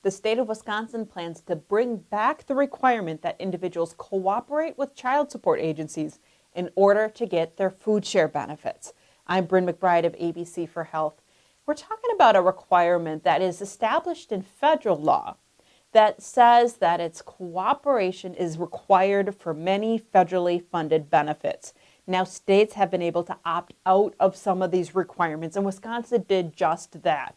The state of Wisconsin plans to bring back the requirement that individuals cooperate with child support agencies in order to get their FoodShare benefits. I'm Bryn McBride of ABC for Health. We're talking about a requirement that is established in federal law that says that its cooperation is required for many federally funded benefits. Now, states have been able to opt out of some of these requirements, and Wisconsin did just that.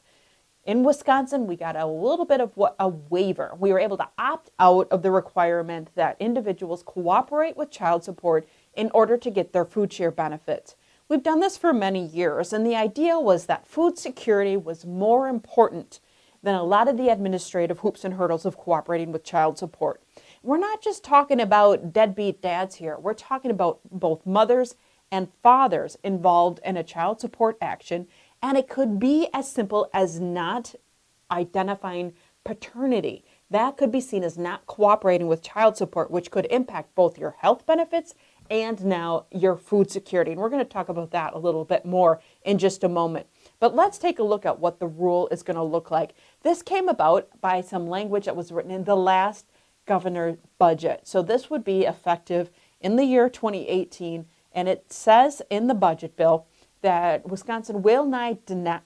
In Wisconsin, we got a little bit of a waiver. We were able to opt out of the requirement that individuals cooperate with child support in order to get their FoodShare benefits. We've done this for many years, and the idea was that food security was more important than a lot of the administrative hoops and hurdles of cooperating with child support. We're not just talking about deadbeat dads here. We're talking about both mothers and fathers involved in a child support action, and it could be as simple as not identifying paternity. That could be seen as not cooperating with child support, which could impact both your health benefits and now your food security. And we're going to talk about that a little bit more in just a moment. But let's take a look at what the rule is going to look like. This came about by some language that was written in the last governor's budget. So this would be effective in the year 2018. And it says in the budget bill that Wisconsin will now deny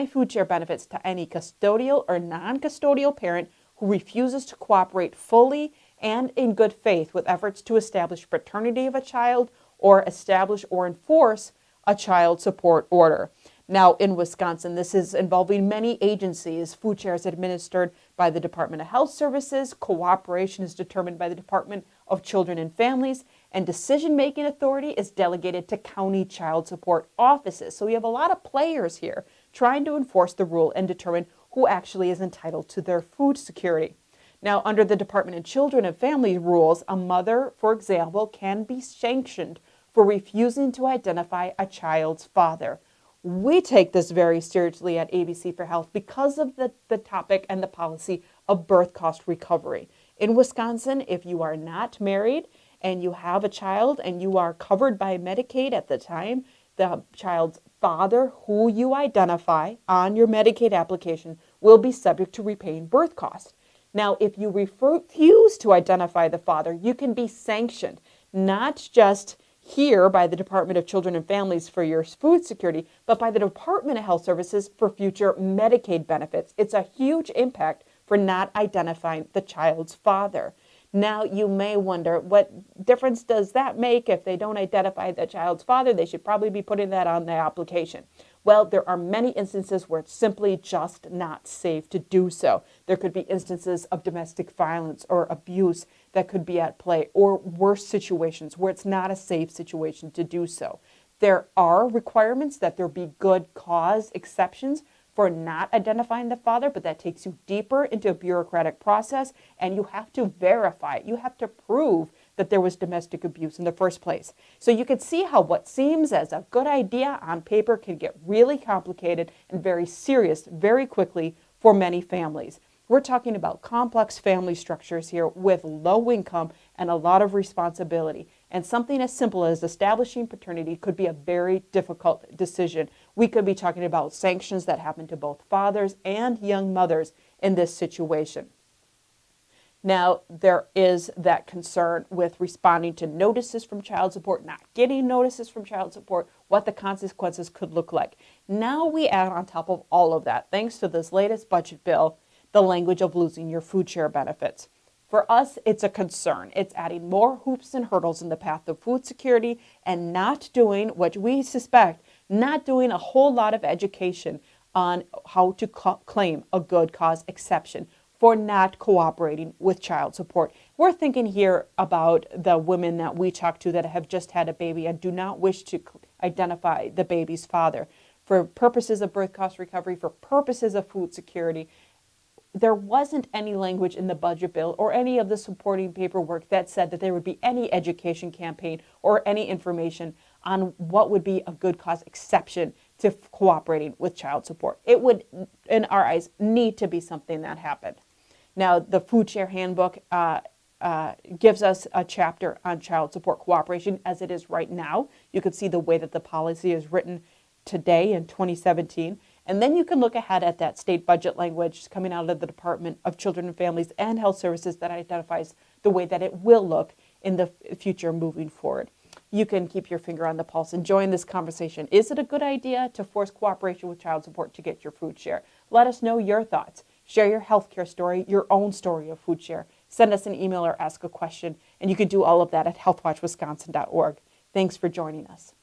FoodShare benefits to any custodial or non-custodial parent who refuses to cooperate fully and in good faith with efforts to establish paternity of a child or establish or enforce a child support order. Now, in Wisconsin, this is involving many agencies. FoodShare is administered by the Department of Health Services. Cooperation is determined by the Department of Children and Families. And decision-making authority is delegated to county child support offices. So we have a lot of players here trying to enforce the rule and determine who actually is entitled to their food security. Now, under the Department of Children and Families rules, a mother, for example, can be sanctioned for refusing to identify a child's father. We take this very seriously at ABC for Health because of the topic and the policy of birth cost recovery. In Wisconsin, if you are not married and you have a child and you are covered by Medicaid at the time, the child's father, who you identify on your Medicaid application, will be subject to repaying birth costs. Now, if you refuse to identify the father, you can be sanctioned, not just here by the Department of Children and Families for your food security, but by the Department of Health Services for future Medicaid benefits. It's a huge impact for not identifying the child's father. Now, you may wonder, what difference does that make if they don't identify the child's father? They should probably be putting that on the application. Well, there are many instances where it's simply just not safe to do so. There could be instances of domestic violence or abuse that could be at play, or worse situations where it's not a safe situation to do so. There are requirements that there be good cause exceptions for not identifying the father, but that takes you deeper into a bureaucratic process, and you have to verify it. You have to prove that there was domestic abuse in the first place. So you can see how what seems as a good idea on paper can get really complicated and very serious very quickly for many families. We're talking about complex family structures here with low income and a lot of responsibility. And something as simple as establishing paternity could be a very difficult decision. We could be talking about sanctions that happen to both fathers and young mothers in this situation. Now, there is that concern with responding to notices from child support, not getting notices from child support, what the consequences could look like. Now we add on top of all of that, thanks to this latest budget bill, the language of losing your FoodShare benefits. For us, it's a concern. It's adding more hoops and hurdles in the path of food security and not doing what we suspect, not doing a whole lot of education on how to claim a good cause exception for not cooperating with child support. We're thinking here about the women that we talk to that have just had a baby and do not wish to identify the baby's father. For purposes of birth cost recovery, for purposes of food security, there wasn't any language in the budget bill or any of the supporting paperwork that said that there would be any education campaign or any information on what would be a good cause exception to cooperating with child support. It would, in our eyes, need to be something that happened. Now, the FoodShare handbook gives us a chapter on child support cooperation as it is right now. You can see the way that the policy is written today in 2017. And then you can look ahead at that state budget language coming out of the Department of Children and Families and Health Services that identifies the way that it will look in the future moving forward. You can keep your finger on the pulse and join this conversation. Is it a good idea to force cooperation with child support to get your food share? Let us know your thoughts. Share your healthcare story, your own story of food share. Send us an email or ask a question, and you can do all of that at healthwatchwisconsin.org. Thanks for joining us.